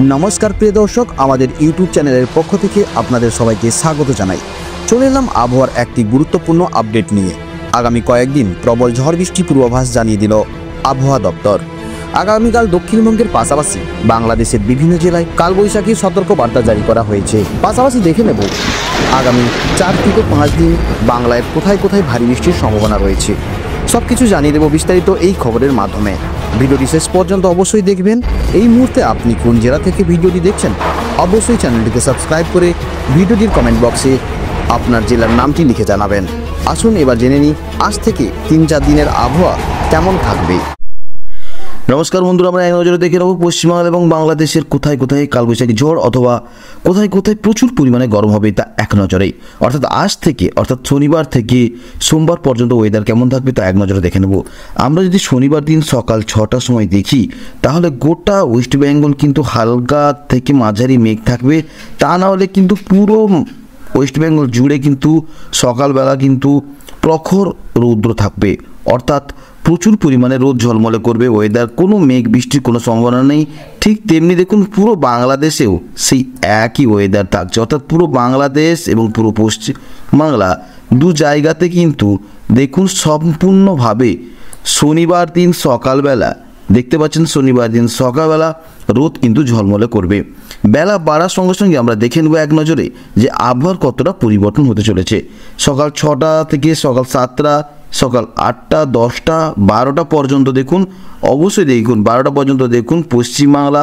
নমস্কার প্রিয় দর্শক, আমাদের ইউটিউব চ্যানেলের পক্ষ থেকে আপনাদের সবাইকে স্বাগত জানাই। চলে এলাম আবহাওয়ার একটি গুরুত্বপূর্ণ আপডেট নিয়ে। আগামী কয়েকদিন প্রবল ঝড় বৃষ্টি পূর্বাভাস জানিয়ে দিল আবহাওয়া দপ্তর। আগামীকাল দক্ষিণবঙ্গের পাশাপাশি বাংলাদেশের বিভিন্ন জেলায় কালবৈশাখীর সতর্ক বার্তা জারি করা হয়েছে। পাশাপাশি দেখে নেব আগামী 4 থেকে 5 দিন বাংলায় কোথায় কোথায় ভারী বৃষ্টির সম্ভাবনা রয়েছে। সব কিছু জানিয়ে দেব বিস্তারিত এই খবরের মাধ্যমে। ভিডিওটি শেষ পর্যন্ত অবশ্যই দেখবেন। এই মুহূর্তে আপনি কোন জেলা থেকে ভিডিওটি দেখছেন অবশ্যই চ্যানেলটিকে সাবস্ক্রাইব করে ভিডিওটির কমেন্ট বক্সে আপনার জেলার নামটি লিখে জানাবেন। আসুন এবার জেনে নিই আজ থেকে 3-4 দিনের আবহাওয়া কেমন থাকবে। নমস্কার বন্ধুরা, আমরা এক নজরে দেখে নেব পশ্চিমবাংলা এবং বাংলাদেশের কোথায় কোথায় কালবৈশাখী ঝড় অথবা কোথায় কোথায় প্রচুর পরিমাণে গরম হবে তা এক নজরে। অর্থাৎ আজ থেকে অর্থাৎ শনিবার থেকে সোমবার পর্যন্ত ওয়েদার কেমন থাকবে তা এক নজরে দেখে নেব। আমরা যদি শনিবার দিন সকাল 6টার সময় দেখি তাহলে গোটা ওয়েস্ট বেঙ্গল কিন্তু হালকা থেকে মাঝারি মেঘ থাকবে। তা না হলে কিন্তু পুরো ওয়েস্ট বেঙ্গল জুড়ে কিন্তু সকালবেলা কিন্তু প্রখর রৌদ্র থাকবে, অর্থাৎ প্রচুর পরিমাণে রোদ ঝলমলে করবে ওয়েদার, কোনো মেঘ বৃষ্টির কোনো সম্ভাবনা নেই। ঠিক তেমনি দেখুন পুরো বাংলাদেশেও সেই একই ওয়েদার থাকছে, অর্থাৎ পুরো বাংলাদেশ এবং পুরো পশ্চিম বাংলা দু জায়গাতে কিন্তু দেখুন সম্পূর্ণভাবে শনিবার দিন সকালবেলা দেখতে পাচ্ছেন, শনিবার দিন সকালবেলা রোদ কিন্তু ঝলমলে করবে। বেলা বাড়ার সঙ্গে সঙ্গে আমরা দেখে নেব এক নজরে যে আবহাওয়ার কতটা পরিবর্তন হতে চলেছে। সকাল 6টা থেকে সকাল 7টা, সকাল 8টা, 10টা, 12টা পর্যন্ত দেখুন, অবশ্যই দেখুন 12টা পর্যন্ত দেখুন পশ্চিমবাংলা,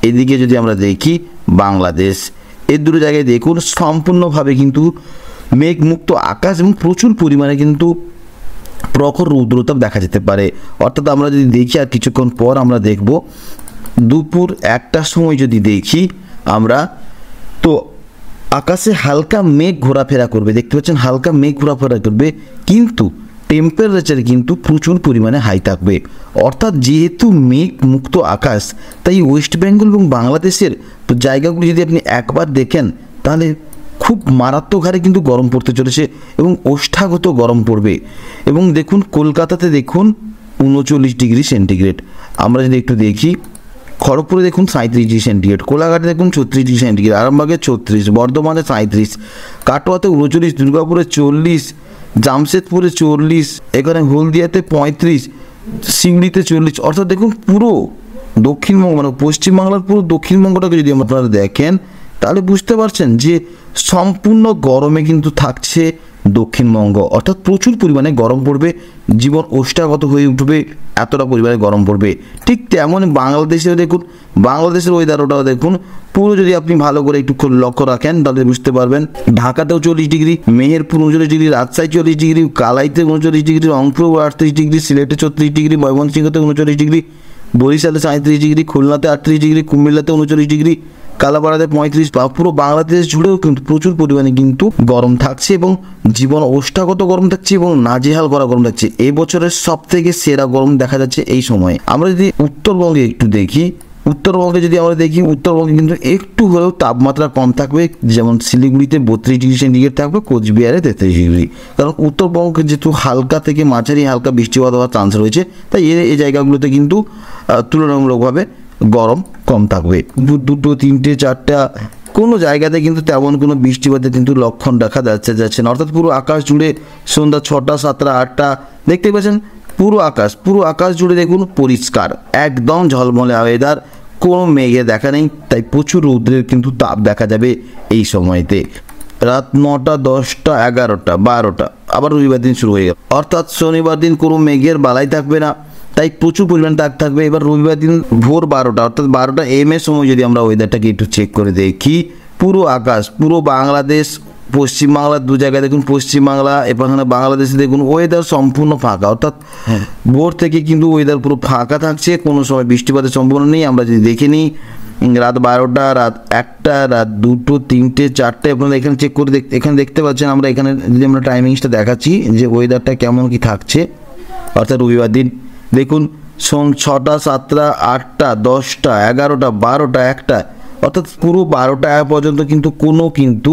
এদিকে যদি আমরা দেখি বাংলাদেশ, এই দুটো জায়গায় দেখুন সম্পূর্ণভাবে কিন্তু মেঘমুক্ত আকাশ এবং প্রচুর পরিমাণে কিন্তু প্রখর রৌদ্রতাপ দেখা যেতে পারে। অর্থাৎ আমরা যদি দেখি আর কিছুক্ষণ পর আমরা দেখব দুপুর 1টার সময় যদি দেখি আমরা, তো আকাশে হালকা মেঘ ঘোরাফেরা করবে, দেখতে পাচ্ছেন হালকা মেঘ ঘোরাফেরা করবে, কিন্তু টেম্পারেচার কিন্তু প্রচুর পরিমাণে হাই থাকবে। অর্থাৎ যেহেতু মেঘ মুক্ত আকাশ, তাই ওয়েস্ট বেঙ্গল এবং বাংলাদেশের জায়গাগুলি যদি আপনি একবার দেখেন তাহলে খুব মারাত্মক হারে কিন্তু গরম পড়তে চলেছে এবং ওষ্ঠাগত গরম পড়বে। এবং দেখুন কলকাতাতে দেখুন 39 ডিগ্রি সেন্টিগ্রেড, আমরা যদি একটু দেখি খড়গপুরে দেখুন 37 ডিগ্রি সেন্টিগ্রেড, কোলাঘাটে দেখুন 34 ডিগ্রি সেন্টিগ্রেড, আরামবাগে 34, বর্ধমানে 37, কাটোয়াতে 39, দুর্গাপুরে 40, জামশেদপুরে 40, এখানে হলদিয়াতে 35, সিউড়িতে 40। অর্থাৎ দেখুন পুরো দক্ষিণবঙ্গ মানে পশ্চিমবাংলার পুরো দক্ষিণবঙ্গটাকে যদি আপনারা দেখেন তাহলে বুঝতে পারছেন যে সম্পূর্ণ গরমে কিন্তু থাকছে দক্ষিণবঙ্গ, অর্থাৎ প্রচুর পরিমাণে গরম পড়বে, জীবন ওষ্ঠাগত হয়ে উঠবে, এতটা পরিমাণে গরম পড়বে। ঠিক তেমন বাংলাদেশেও দেখুন, বাংলাদেশের ওয়েদারটাও দেখুন পুরো যদি আপনি ভালো করে একটু লক্ষ্য রাখেন তাহলে বুঝতে পারবেন। ঢাকাতেও 40 degree, Meherpur 39 degree, Rajshahi 40 degree, কালাইতে 39 ডিগ্রি, রংপুর 38 ডিগ্রি, সিলেটে 34 ডিগ্রি, ময়মনসিংহতে 39 ডিগ্রি, বরিশালে 37 ডিগ্রি, খুলনাতে 38 ডিগ্রি, কুমিল্লাতে 39 ডিগ্রি, কালাপাড়াতে 35। পুরো বাংলাদেশ জুড়েও কিন্তু প্রচুর পরিমাণে কিন্তু গরম থাকছে এবং জীবন ওষ্ঠাগত গরম থাকছে এবং নাজেহাল করা গরম থাকছে। এই বছরের সব থেকে সেরা গরম দেখা যাচ্ছে এই সময়ে। আমরা যদি উত্তরবঙ্গে একটু দেখি, উত্তরবঙ্গে যদি আমরা দেখি, উত্তরবঙ্গে কিন্তু একটু হলেও তাপমাত্রা কম থাকবে, যেমন শিলিগুড়িতে 32 ডিগ্রি সেন্টিগ্রেড থাকবে, কোচবিহারে 33 ডিগ্রি। কারণ উত্তরবঙ্গে যেহেতু হালকা থেকে মাঝারি হালকা বৃষ্টিপাত হওয়ার চান্স রয়েছে, তাই এই জায়গাগুলোতে কিন্তু তুলনামূলকভাবে গরম কম থাকবে। 2, 3, 4টা কোনো জায়গাতে কিন্তু তেমন কোনো বৃষ্টিপাতের কিন্তু লক্ষণ দেখা যাচ্ছে না। অর্থাৎ পুরো আকাশ জুড়ে সন্ধ্যা 6টা, 7টা, 8টা দেখতে পাচ্ছেন পুরো আকাশ জুড়ে দেখুন পরিষ্কার, একদম ঝলমলে ওয়েদার, কোনো মেঘে দেখা নেই, তাই প্রচুর রৌদ্রের কিন্তু তাপ দেখা যাবে এই সময়তে। রাত 9টা, 10টা, 11টা, 12টা আবার রবিবার দিন শুরু হয়ে গেল, অর্থাৎ শনিবার দিন কোনো মেঘের বালাই থাকবে না, তাই প্রচুর পরিমাণ তাপ থাকবে। এবার রবিবার দিন ভোর 12টা অর্থাৎ 12টা AM এর সময় যদি আমরা ওয়েদারটাকে একটু চেক করে দেখি, পুরো আকাশ, পুরো বাংলাদেশ, পশ্চিমবাংলার দু জায়গায় দেখুন, পশ্চিমবাংলা এখানে বাংলাদেশে দেখুন ওয়েদার সম্পূর্ণ ফাঁকা, অর্থাৎ ভোর থেকে কিন্তু ওয়েদার পুরো ফাঁকা থাকছে, কোনো সময় বৃষ্টিপাতের সম্ভাবনা নেই। আমরা যদি দেখে নিই রাত 12টা, রাত 1টা, রাত 2, 3, 4টে আপনারা এখানে চেক করে এখানে দেখতে পাচ্ছেন। আমরা এখানে যদি আমরা টাইমিংসটা দেখাচ্ছি যে ওয়েদারটা কেমন কি থাকছে, অর্থাৎ রবিবার দিন দেখুন 6টা, 7টা, 8টা, 10টা, 11টা, 12টা, 1টা, অর্থাৎ পুরো 12টা পর্যন্ত কিন্তু কোনো কিন্তু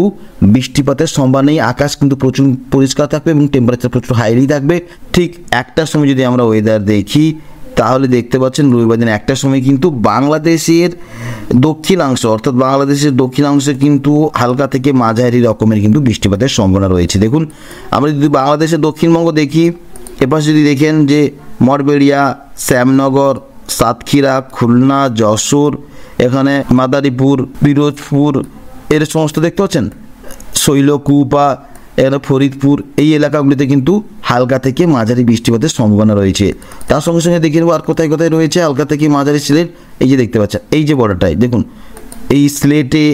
বৃষ্টিপাতের সম্ভাবনা নেই। আকাশ কিন্তু প্রচুর পরিষ্কার থাকবে এবং টেম্পারেচার প্রচুর হাইলি থাকবে। ঠিক 1টার সময় যদি আমরা ওয়েদার দেখি তাহলে দেখতে পাচ্ছেন রবিবার দিন একটার সময় কিন্তু বাংলাদেশের দক্ষিণাংশ অর্থাৎ বাংলাদেশের দক্ষিণাংশে কিন্তু হালকা থেকে মাঝারি রকমের কিন্তু বৃষ্টিপাতের সম্ভাবনা রয়েছে। দেখুন আমরা যদি বাংলাদেশের দক্ষিণবঙ্গ দেখি, এপাশে যদি দেখেন যে মঠবেড়িয়া, শ্যামনগর, সাতক্ষীরা, খুলনা, যশোর, এখানে মাদারীপুর, পিরোজপুর, এর সমস্ত দেখতে পাচ্ছেন, শৈলকুপা, এখানে ফরিদপুর, এই এলাকাগুলিতে কিন্তু হালকা থেকে মাঝারি বৃষ্টিপাতের সম্ভাবনা রয়েছে। তার সঙ্গে সঙ্গে দেখে নেবো আর কোথায় কোথায় রয়েছে হালকা থেকে মাঝারি সিলেট। এই যে দেখতে পাচ্ছেন এই যে বর্ডারটায় দেখুন, এই সিলেটে,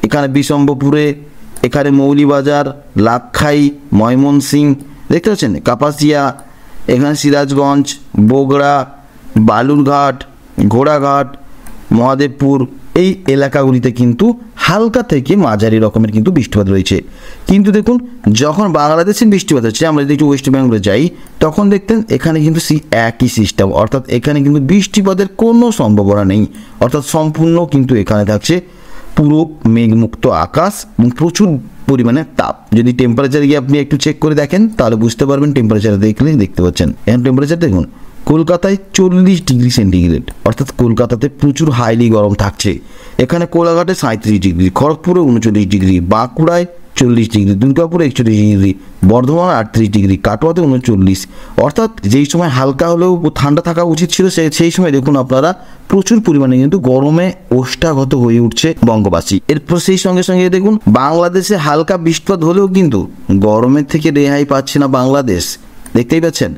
এখানে বিশম্বপুরে, এখানে মৌলিবাজার, লাক্ষাই, ময়মনসিংহ, দেখতে পাচ্ছেন কাপাসিয়া, এখানে সিরাজগঞ্জ, বগুড়া, বালুরঘাট, ঘোড়াঘাট, মহাদেবপুর, এই এলাকাগুলিতে কিন্তু হালকা থেকে মাঝারি রকমের কিন্তু বৃষ্টিপাত রয়েছে। কিন্তু দেখুন যখন বাংলাদেশের বৃষ্টিপাত হচ্ছে, আমরা যদি একটু ওয়েস্ট বেঙ্গলে যাই তখন দেখতেন এখানে কিন্তু একই সিস্টেম, অর্থাৎ এখানে কিন্তু বৃষ্টিপাতের কোনো সম্ভাবনা নেই, অর্থাৎ সম্পূর্ণ কিন্তু এখানে থাকছে পুরো মেঘমুক্ত আকাশ এবং প্রচুর পরিমাণে তাপ। যদি টেম্পারেচার গিয়ে আপনি একটু চেক করে দেখেন তাহলে বুঝতে পারবেন, টেম্পারেচার দেখলেই দেখতে পাচ্ছেন এখন টেম্পারেচার দেখুন কলকাতায় 40 ডিগ্রি সেন্টিগ্রেড, অর্থাৎ কলকাতাতে প্রচুর হাইলি গরম থাকছে। এখানে কোলাঘাটে 37 ডিগ্রি, খড়গপুরে 39 ডিগ্রি, বাঁকুড়ায় 40 ডিগ্রি, দুর্গাপুরে 41 ডিগ্রি, বর্ধমান 38 ডিগ্রি, কাটোয়াতে 39। অর্থাৎ যেই সময় হালকা হলেও ঠান্ডা থাকা উচিত ছিল সেই সময় দেখুন আপনারা প্রচুর পরিমাণে কিন্তু গরমে ওষ্ঠাগত হয়ে উঠছে বঙ্গবাসী। এরপর সেই সঙ্গে সঙ্গে দেখুন বাংলাদেশে হালকা বৃষ্টিপাত হলেও কিন্তু গরমের থেকে রেহাই পাচ্ছে না বাংলাদেশ। দেখতেই পাচ্ছেন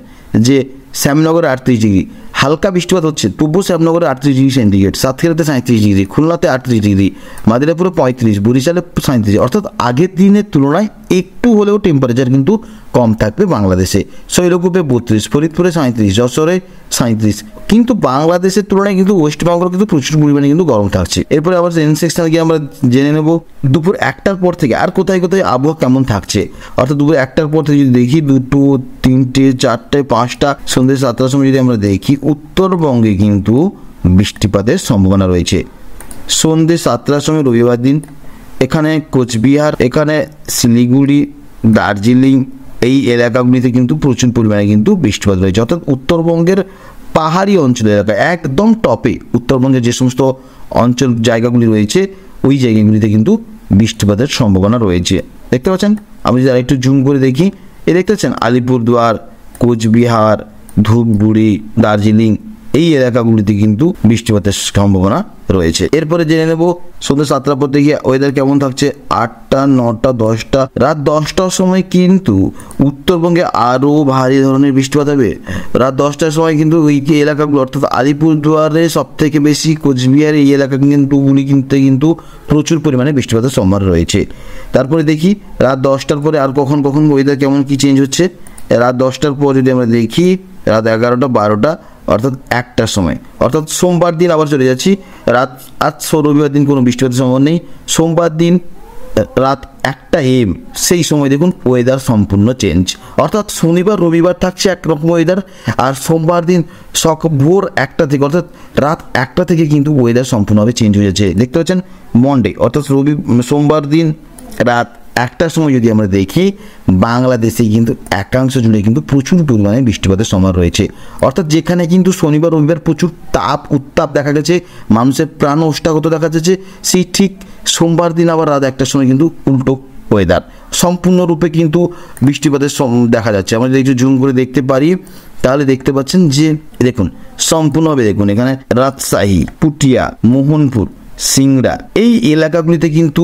যে শ্যামনগরে 38 ডিগ্রি, হালকা বৃষ্টিপাত হচ্ছে তবুও শ্যামনগরে 38 ডিগ্রি সেন্টিগ্রেড, সাতক্ষীরাতে 37 ডিগ্রি, খুলনাতে 38 ডিগ্রি, মাদিরাপুরে 35, বরিশালে 37। অর্থাৎ আগের দিনের তুলনায় একটু হলেও টেম্পারেচার কিন্তু কম থাকবে বাংলাদেশে। শৈলকুপে 32, ফরিদপুরে 37, যশোরে 37। কিন্তু বাংলাদেশের তুলনায় কিন্তু ওয়েস্টবেঙ্গল কিন্তু প্রচুর পরিমাণে কিন্তু গরম থাকছে। এরপরে আবার সেকেন্ড সেকশনে গিয়ে আমরা জেনে নেব দুপুর 1টার পর থেকে আর কোথায় কোথায় আবহাওয়া কেমন থাকছে। অর্থাৎ দুপুর 1টার পর থেকে যদি দেখি 2, 3, 4, 5টা সন্ধ্যে 7টার সময় যদি আমরা দেখি উত্তরবঙ্গে কিন্তু বৃষ্টিপাতের সম্ভাবনা রয়েছে। সন্ধ্যে 7টার সময় রবিবার দিন এখানে কোচবিহার, এখানে শিলিগুড়ি, দার্জিলিং, এই এলাকাগুলিতে কিন্তু প্রচুর পরিমাণে কিন্তু বৃষ্টিপাত রয়েছে। অর্থাৎ উত্তরবঙ্গের পাহাড়ি অঞ্চল এলাকা একদম টপে উত্তরবঙ্গের যে সমস্ত অঞ্চল জায়গাগুলি রয়েছে ওই জায়গাগুলিতে কিন্তু বৃষ্টিপাতের সম্ভাবনা রয়েছে। দেখতে পাচ্ছেন, আমি যদি আরেকটু জুম করে দেখি দেখতে পাচ্ছেন আলিপুরদুয়ার, কোচবিহার, ধূপগুড়ি, দার্জিলিং, এই এলাকাগুলিতে কিন্তু বৃষ্টিপাতের সম্ভাবনা রয়েছে। এরপরে জেনে নেব সন্ধ্যে 7টার পর থেকে ওয়েদার কেমন থাকছে। 8টা, 9টা, 10টা, রাত 10টার সময় কিন্তু উত্তরবঙ্গে আরও ভারী ধরনের বৃষ্টিপাত হবে। রাত 10টার সময় কিন্তু ওই এলাকাগুলো অর্থাৎ আলিপুরদুয়ারে সব থেকে বেশি, কোচবিহার এই এলাকা কিন্তু প্রচুর পরিমাণে বৃষ্টিপাতের সম্ভাবনা রয়েছে। তারপরে দেখি রাত 10টার পরে আর কখন ওয়েদার কেমন কি চেঞ্জ হচ্ছে। রাত 10টার পর যদি আমরা দেখি রাত 11টা, 12টা, অর্থাৎ 1টার সময়, অর্থাৎ সোমবার দিন আবার চলে যাচ্ছি আজ রবিবার দিন কোনো বৃষ্টিপাতের সম্ভাবনা নেই। সোমবার দিন রাত 1টা AM সেই সময় দেখুন ওয়েদার সম্পূর্ণ চেঞ্জ। অর্থাৎ শনিবার রবিবার থাকছে একরকম ওয়েদার, আর সোমবার দিন ভোর 1টা থেকে অর্থাৎ রাত 1টা থেকে কিন্তু ওয়েদার সম্পূর্ণভাবে চেঞ্জ হয়ে যাচ্ছে। দেখতে পাচ্ছেন মন্ডে অর্থাৎ সোমবার দিন রাত 1টার সময় যদি আমরা দেখি বাংলাদেশে কিন্তু একাংশ জুড়ে কিন্তু প্রচুর পরিমাণে বৃষ্টিপাতের সম্ভাবনা রয়েছে। অর্থাৎ যেখানে কিন্তু শনিবার রবিবার প্রচুর উত্তাপ দেখা গেছে, মানুষের প্রাণ ওষ্ঠাগত দেখা যাচ্ছে, সেই ঠিক সোমবার দিন আবার রাত 1টার সময় কিন্তু উল্টো ওয়েদার সম্পূর্ণরূপে কিন্তু বৃষ্টিপাতের দেখা যাচ্ছে। আমরা যদি একটু জুম করে দেখতে পারি তাহলে দেখতে পাচ্ছেন যে দেখুন সম্পূর্ণভাবে দেখুন এখানে রাজশাহী, পুটিয়া, মোহনপুর, সিংড়া এই এলাকাগুলিতে কিন্তু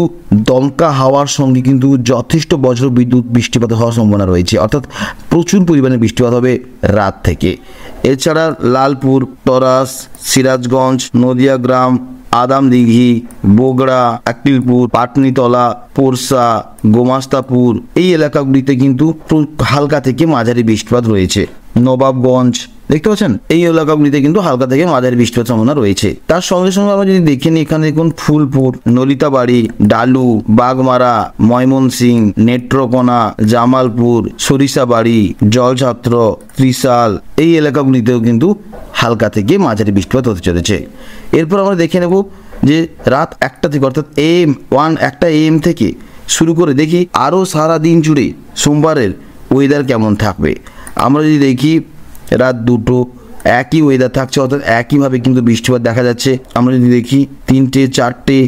দমকা হাওয়ার সঙ্গে কিন্তু যথেষ্ট বজ্র বিদ্যুৎ বৃষ্টিপাত হওয়ার সম্ভাবনা রয়েছে। অর্থাৎ প্রচুর পরিমাণে বৃষ্টিপাত হবে রাত থেকে। এছাড়া লালপুর, তরাস, সিরাজগঞ্জ, নদিয়া গ্রাম, আদামদিঘি, বগুড়া, আকিলপুর, পাটনিতলা, পোরশা, গোমাস্তাপুর এই এলাকাগুলিতে কিন্তু হালকা থেকে মাঝারি বৃষ্টিপাত রয়েছে। নবাবগঞ্জ দেখতে পাচ্ছেন এই এলাকাগুলিতে কিন্তু হালকা থেকে মাঝারি বৃষ্টিপাত সম্ভাবনা রয়েছে। তার সঙ্গে সঙ্গে আমরা যদি দেখে নিই এখানে দেখুন ফুলপুর, নলিতাবাড়ি, ডালু, বাগমারা, ময়মনসিংহ, নেত্রকোনা, জামালপুর, সরিষাবাড়ি, জলছাত্র, ত্রিশাল এই এলাকাগুলিতেও কিন্তু হালকা থেকে মাঝারি বৃষ্টিপাত হতে চলেছে। এরপর আমরা দেখে নেব যে রাত 1টা থেকে অর্থাৎ একটা AM থেকে শুরু করে দেখি আরও সারা দিন জুড়ে সোমবারের ওয়েদার কেমন থাকবে। আমরা যদি দেখি রাত 2টো, একই ওয়েদার থাকছে, অর্থাৎ একইভাবে কিন্তু বৃষ্টিপাত দেখা যাচ্ছে। আমরা যদি দেখি 3টে 4টে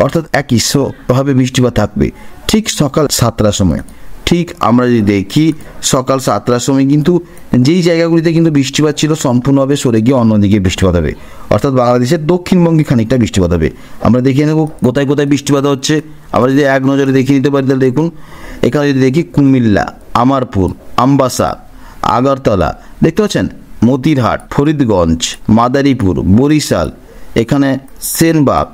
অর্থাৎ একই ভাবে বৃষ্টিপাত থাকবে ঠিক সকাল 7টার সময়। ঠিক আমরা যদি দেখি সকাল 7টার সময় কিন্তু যেই জায়গাগুলিতে কিন্তু বৃষ্টিপাত ছিল সম্পূর্ণভাবে সরে গিয়ে অন্যদিকে বৃষ্টিপাত হবে, অর্থাৎ বাংলাদেশের দক্ষিণবঙ্গে খানিকটা বৃষ্টিপাত হবে। আমরা দেখে নেব কোথায় কোথায় বৃষ্টিপাত হচ্ছে। আমরা যদি এক নজরে দেখে নিতে পারি তাহলে দেখুন, এখানে যদি দেখি কুমিল্লা, আমারপুর, আমবাসা, আগরতলা, দেখতে পাচ্ছেন মতিরহাট, ফরিদগঞ্জ, মাদারীপুর, বরিশাল, এখানে সেনবাগ,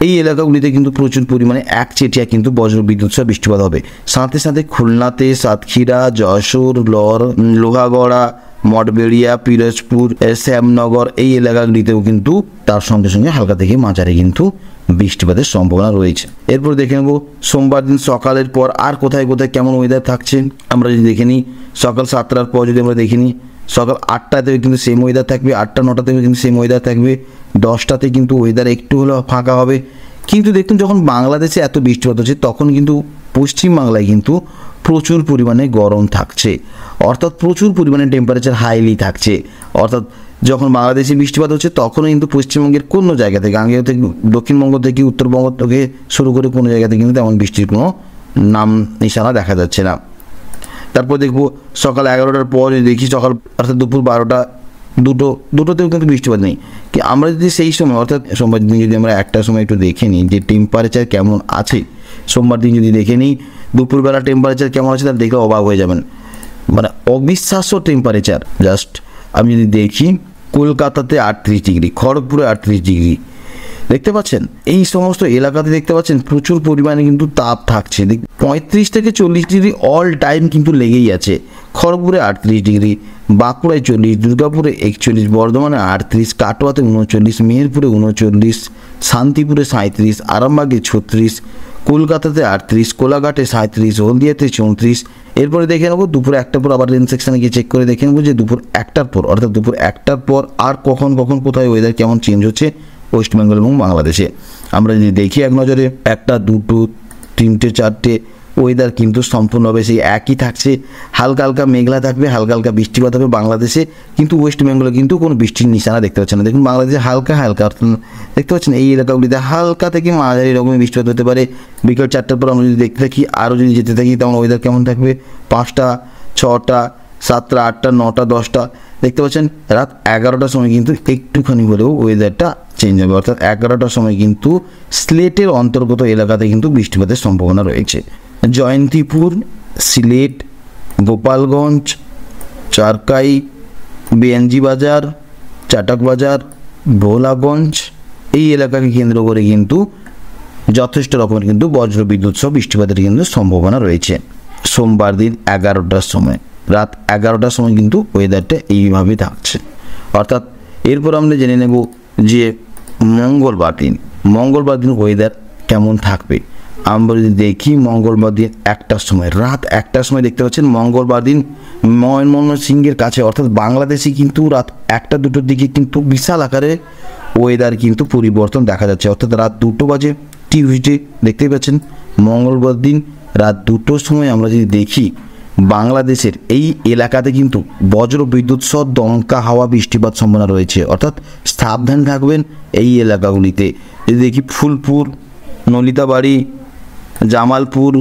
এই এলাকাগুলিতে কিন্তু প্রচুর পরিমাণে একচেটিয়া কিন্তু বজ্রবিদ্যুৎ সহ বৃষ্টিপাত হবে। সাথে সাথে খুলনাতে, সাতক্ষীরা, যশোর, লোহাগড়া, মঠবেড়িয়া, পিরোজপুর, শ্যামনগর এই এলাকাগুলিতেও কিন্তু তার সঙ্গে সঙ্গে হালকা থেকে মাঝারি কিন্তু বৃষ্টিপাতের সম্ভাবনা রয়েছে। এরপর দেখে নেব সোমবার দিন সকালের পর আর কোথায় কোথায় কেমন ওয়েদার থাকছে। আমরা যদি দেখে নিই সকাল 7টার পর যদি আমরা দেখে নিই সকাল 8টাতেও কিন্তু সেম ওয়েদার থাকবে, 8টা 9টাতেও কিন্তু সেম ওয়েদার থাকবে, 10টাতে কিন্তু ওয়েদার একটু হলেও ফাঁকা হবে। কিন্তু দেখুন যখন বাংলাদেশে এত বৃষ্টিপাত হচ্ছে তখন কিন্তু পশ্চিমবাংলায় কিন্তু প্রচুর পরিমাণে গরম থাকছে, অর্থাৎ প্রচুর পরিমাণে টেম্পারেচার হাইলি থাকছে। অর্থাৎ যখন বাংলাদেশে বৃষ্টিপাত হচ্ছে তখনও কিন্তু পশ্চিমবঙ্গের কোনো জায়গা থেকে, আগে থেকে দক্ষিণবঙ্গ থেকে উত্তরবঙ্গ থেকে শুরু করে কোনো জায়গাতে কিন্তু তেমন বৃষ্টির কোনো নাম নিশানা দেখা যাচ্ছে না। তারপর দেখবো সকাল 11টার পর দেখি সকাল অর্থাৎ দুপুর 12টা, দুটোতেও কিন্তু বৃষ্টিপাত নেই। কি আমরা যদি সেই সময় অর্থাৎ সোমবার দিন যদি আমরা একটার সময় একটু দেখে নিই যে টেম্পারেচার কেমন আছে, সোমবার দিন যদি দেখে নিই দুপুরবেলা টেম্পারেচার কেমন আছে তাহলে দেখলে অবাক হয়ে যাবেন, মানে অবিশ্বাস্য টেম্পারেচার। জাস্ট আমি যদি দেখি কলকাতাতে 38 ডিগ্রি, খড়গপুরে 38 ডিগ্রি, দেখতে পাচ্ছেন এই সমস্ত এলাকাতে দেখতে পাচ্ছেন প্রচুর পরিমাণে কিন্তু তাপ থাকছে। 35 থেকে 40 ডিগ্রি অল টাইম কিন্তু লেগেই আছে। খড়গপুরে 38 ডিগ্রি, বাঁকুড়ায় 40, দুর্গাপুরে 41, বর্ধমানে 38, কাটোয়াতে 39, মেহেরপুরে 39, শান্তিপুরে 37, আরামবাগে 36, কলকাতাতে 38, কোলাঘাটে 37, হলদিয়াতে 34। এরপরে দেখে নেবো দুপুর 1টার পর আবার রেন সেকশনে গিয়ে চেক করে দেখে নেবো যে দুপুর 1টার পর অর্থাৎ দুপুর 1টার পর আর কখন কখন কোথায় ওয়েদার কেমন চেঞ্জ হচ্ছে ওয়েস্ট বেঙ্গল এবং বাংলাদেশে। আমরা যদি দেখি এক নজরে 1টা 2টো 3টে 4টে ওয়েদার কিন্তু সম্পূর্ণভাবে সেই একই থাকছে। হালকা হালকা মেঘলা থাকবে, হালকা হালকা বৃষ্টিপাত হবে বাংলাদেশে, কিন্তু ওয়েস্ট বেঙ্গলে কিন্তু কোনো বৃষ্টির নিশানা দেখতে পাচ্ছেন না। দেখুন বাংলাদেশে হালকা হালকা দেখতে পাচ্ছেন এই এলাকাগুলিতে হালকা থেকে মাঝারি রকমের বৃষ্টিপাত হতে পারে। বিকেল 4টার পর আমরা যদি দেখতে থাকি আরও যদি যেতে থাকি তখন ওয়েদার কেমন থাকবে 5টা 6টা 7টা 8টা 9টা 10টা, দেখতে পাচ্ছেন রাত 11টার সময় কিন্তু একটুখানি হলেও ওয়েদারটা চেঞ্জ হবে, অর্থাৎ 11টার সময় কিন্তু সিলেটের অন্তর্গত এলাকাতে কিন্তু বৃষ্টিপাতের সম্ভাবনা রয়েছে। জয়ন্তীপুর, সিলেট, গোপালগঞ্জ, চারকাই, বিএনজি বাজার, চাটক বাজার, ভোলাগঞ্জ এই এলাকাকে কেন্দ্র করে কিন্তু যথেষ্ট রকমের কিন্তু বজ্রবিদ্যুৎ সহ বৃষ্টিপাতের কিন্তু সম্ভাবনা রয়েছে। সোমবার দিন 11টার সময়, রাত 11টার সময় কিন্তু ওয়েদারটা এইভাবে থাকছে। অর্থাৎ এরপর আমরা জেনে নেব যে মঙ্গলবার দিন ওয়েদার কেমন থাকবে। আমরা যদি দেখি মঙ্গলবার দিন 1টার সময়, রাত 1টার সময় দেখতে পাচ্ছেন মঙ্গলবার দিন ময়মনসিংহের কাছে অর্থাৎ বাংলাদেশে কিন্তু রাত 1টা 2টোর দিকে কিন্তু বিশাল আকারে ওয়েদার কিন্তু পরিবর্তন দেখা যাচ্ছে। অর্থাৎ রাত 2টো বাজে টিউসডে, দেখতেই পাচ্ছেন মঙ্গলবার দিন রাত 2টোর সময় আমরা যদি দেখি বাংলাদেশের এই এলাকাতে কিন্তু বজ্র বিদ্যুৎ সহ দমকা হাওয়া বৃষ্টিপাত সম্ভাবনা রয়েছে, অর্থাৎ সাবধান থাকবেন এই এলাকাগুলিতে। যদি দেখি ফুলপুর, নলিতাবাড়ি, জামালপুর,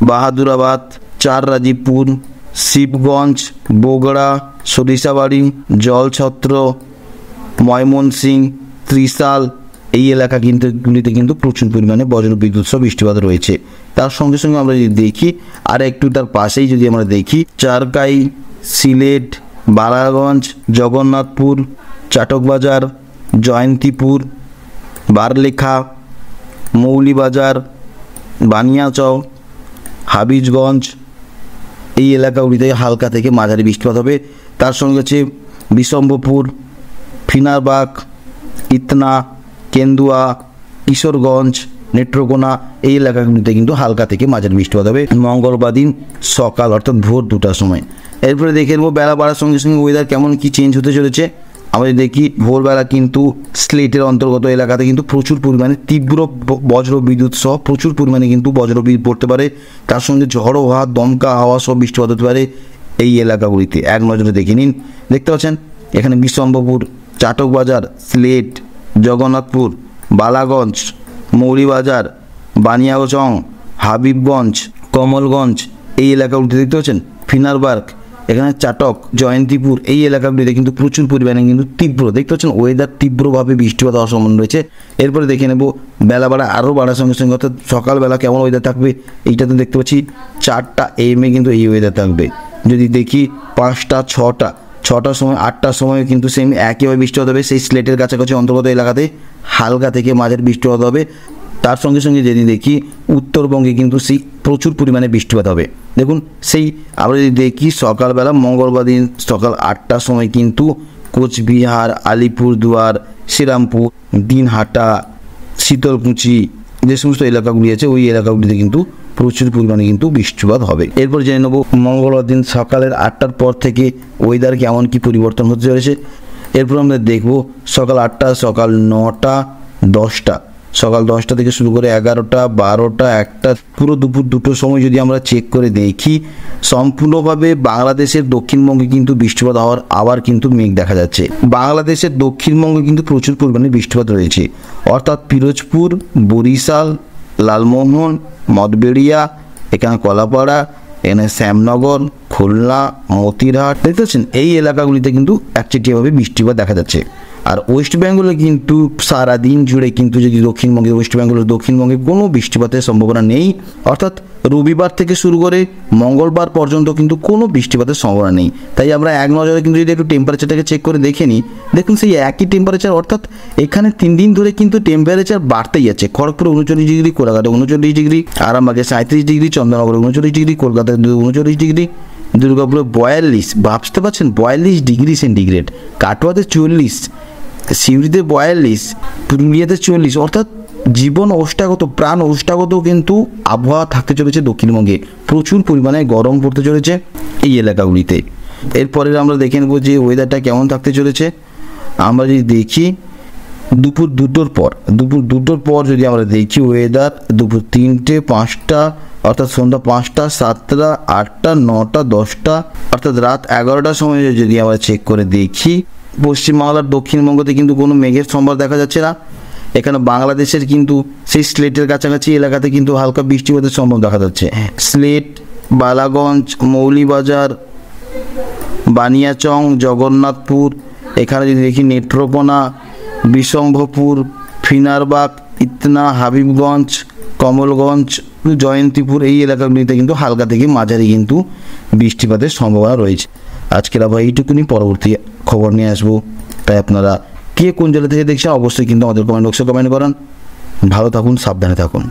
বাহাদুরাবাদ, চাররাজীবপুর, শিবগঞ্জ, বগুড়া, সরিষাবাড়ি, জলছত্র, ময়মনসিংহ, ত্রিশাল এই এলাকা কিন্তু গুলিতে কিন্তু প্রচুর পরিমাণে বজ্রবিদ্যুৎ সহ বৃষ্টিপাত রয়েছে। তার সঙ্গে সঙ্গে আমরা যদি দেখি আর একটু তার পাশেই যদি আমরা দেখি চারকাই, সিলেট, বালাগঞ্জ, জগন্নাথপুর, চাটকবাজার, জয়ন্তীপুর, বারলেখা, মৌলিবাজার, বানিয়াচক, হাবিজগঞ্জ এই এলাকাগুলিতে হালকা থেকে মাঝারি বৃষ্টিপাত হবে। তার সঙ্গে হচ্ছে বিশম্ভপুর, ফিনারবাগ, ইতনা, কেন্দুয়া, কিশোরগঞ্জ, নেত্রকোনা এই এলাকাগুলিতে কিন্তু হালকা থেকে মাঝারি বৃষ্টিপাত হবে মঙ্গলবার দিন সকাল অর্থাৎ ভোর 2টার সময়। এরপরে দেখে নেব বেলা বাড়ার সঙ্গে সঙ্গে ওয়েদার কেমন কি চেঞ্জ হতে চলেছে। আমরা দেখি ভোরবেলা কিন্তু সিলেটের অন্তর্গত এলাকাতে কিন্তু প্রচুর পরিমাণে তীব্র বজ্র বিদ্যুৎ সহ প্রচুর পরিমাণে কিন্তু বজ্রবিদ্যুৎ পড়তে পারে, তার সঙ্গে ঝড়ো হাওয়া, দমকা হাওয়া সহ বৃষ্টিপাত হতে পারে এই এলাকাগুলিতে। এক নজরে দেখে নিন, দেখতে পাচ্ছেন এখানে বিশ্বম্ভরপুর, চাটক বাজার, সিলেট, জগন্নাথপুর, বালাগঞ্জ, মৌলিবাজার, বানিয়াচং, হাবিবগঞ্জ, কমলগঞ্জ এই এলাকাগুলিতে দেখতে পাচ্ছেন, ফিনারবার্গ, এখানে চাটক, জয়ন্তীপুর এই এলাকাগুলিতে কিন্তু প্রচুর পরিমাণে কিন্তু তীব্র দেখতে পাচ্ছেন ওয়েদার তীব্রভাবে বৃষ্টিপাত হওয়ার সম্ভাবনা রয়েছে। এরপরে দেখে নেব বেলা বাড়া আরও বাড়ার সঙ্গে সঙ্গে অর্থাৎ সকালবেলা কেমন ওয়েদার থাকবে। এইটাতে দেখতে পাচ্ছি 4টা AM কিন্তু এই ওয়েদার থাকবে। যদি দেখি 5টা, 6টার সময়, 8টার সময় কিন্তু সেম একইভাবে বৃষ্টিপাত হবে। সেই স্লেটের কাছাকাছি অন্তর্গত এলাকাতে হালকা থেকে মাঝারি বৃষ্টিপাত হবে। তার সঙ্গে সঙ্গে যদি দেখি উত্তরবঙ্গে কিন্তু সেই প্রচুর পরিমাণে বৃষ্টিপাত হবে। দেখুন সেই আমরা যদি দেখি সকালবেলা মঙ্গলবার দিন সকাল 8টার সময় কিন্তু কোচবিহার, আলিপুরদুয়ার, শ্রীরামপুর, দিনহাটা, শীতলকুচি যে সমস্ত এলাকাগুলি আছে ওই এলাকাগুলিতে কিন্তু প্রচুর পরিমাণে কিন্তু বৃষ্টিপাত হবে। এরপর জেনে নেব মঙ্গলবার দিন সকালের 8টার পর থেকে ওয়েদার কেমন কী পরিবর্তন হতে চলেছে। এরপর আমরা দেখব সকাল 8টা, সকাল 9টা, 10টা, সকাল 10টা থেকে শুরু করে 11টা, 12টা, 1টা, পুরো দুপুর 2টোর সময় যদি আমরা চেক করে দেখি সম্পূর্ণভাবে বাংলাদেশের দক্ষিণবঙ্গে কিন্তু বৃষ্টিপাত হওয়ার আবার কিন্তু মেঘ দেখা যাচ্ছে। বাংলাদেশের দক্ষিণবঙ্গে কিন্তু প্রচুর পরিমাণে বৃষ্টিপাত রয়েছে, অর্থাৎ পিরোজপুর, বরিশাল, লালমোহন, মঠবেড়িয়া, এখানে কলাপাড়া, এখানে শ্যামনগর, খুলনা, মতিরহাট দেখতে পাচ্ছেন এই এলাকাগুলিতে কিন্তু একচেটিয়াভাবে বৃষ্টিপাত দেখা যাচ্ছে। আর ওয়েস্ট বেঙ্গলে কিন্তু সারাদিন জুড়ে কিন্তু যদি ওয়েস্ট বেঙ্গলের দক্ষিণবঙ্গে কোনো বৃষ্টিপাতের সম্ভাবনা নেই, অর্থাৎ রবিবার থেকে শুরু করে মঙ্গলবার পর্যন্ত কিন্তু কোনো বৃষ্টিপাতের সম্ভাবনা নেই। তাই আমরা এক নজরে কিন্তু যদি একটু টেম্পারেচারটাকে চেক করে দেখে নিই, দেখুন সেই একই টেম্পারেচার, অর্থাৎ এখানে 3 দিন ধরে কিন্তু টেম্পারেচার বাড়তেই যাচ্ছে। খড়গপুরে 39 ডিগ্রি, কোলাঘাটে 39 ডিগ্রি, আরামবাগে 37 ডিগ্রি, চন্দননগরে 39 ডিগ্রি, কলকাতায় 39 ডিগ্রি, দুর্গাপুরে 42, ভাবতে পারছেন 42 ডিগ্রি সেন্টিগ্রেড, কাটোয়াতে 40, সিউড়িতে 42, পুরুলিয়াতে 40, অর্থাৎ জীবন ওষ্ঠাগত, প্রাণ ওষ্ঠাগত কিন্তু আবহাওয়া থাকতে চলেছে দক্ষিণবঙ্গে। প্রচুর পরিমাণে গরম পড়তে চলেছে এই এলাকাগুলিতে। এরপরে আমরা দেখে নেব যে ওয়েদারটা কেমন থাকতে চলেছে। আমরা যদি দেখি দুপুর 2টোর পর যদি আমরা দেখি ওয়েদার দুপুর 3টে, 5টা, অর্থাৎ সন্ধ্যা 5টা, 7টা, 8টা, 9টা, 10টা, অর্থাৎ রাত 11টার সময় যদি আমরা চেক করে দেখি পশ্চিমবাংলার দক্ষিণবঙ্গতে কিন্তু কোনো মেঘের সম্ভাবনা দেখা যাচ্ছে না। এখানে বাংলাদেশের কিন্তু সেই স্লেটের কাছাকাছি এলাকাতে কিন্তু হালকা বৃষ্টিপাতের সম্ভাবনা দেখা যাচ্ছে। স্লেট, বালাগঞ্জ, মৌলিবাজার, বানিয়াচং, জগন্নাথপুর, এখানে যদি দেখি নেত্রকোনা, বিশ্বম্ভরপুর, ফিনারবাগ, ইতনা, হাবিবগঞ্জ, কমলগঞ্জ, জয়ন্তীপুর এই এলাকাগুলিতে কিন্তু হালকা থেকে মাঝারি কিন্তু বৃষ্টিপাতের সম্ভাবনা রয়েছে। আজকের আবহাওয়া এইটুকুনি, পরবর্তী খবর নিয়ে আসবো। তাই আপনারা কে কোন জেলা থেকে দেখছেন অবশ্যই কিন্তু আমাদের কমেন্ট বক্সে কমেন্ট করান। ভালো থাকুন, সাবধানে থাকুন।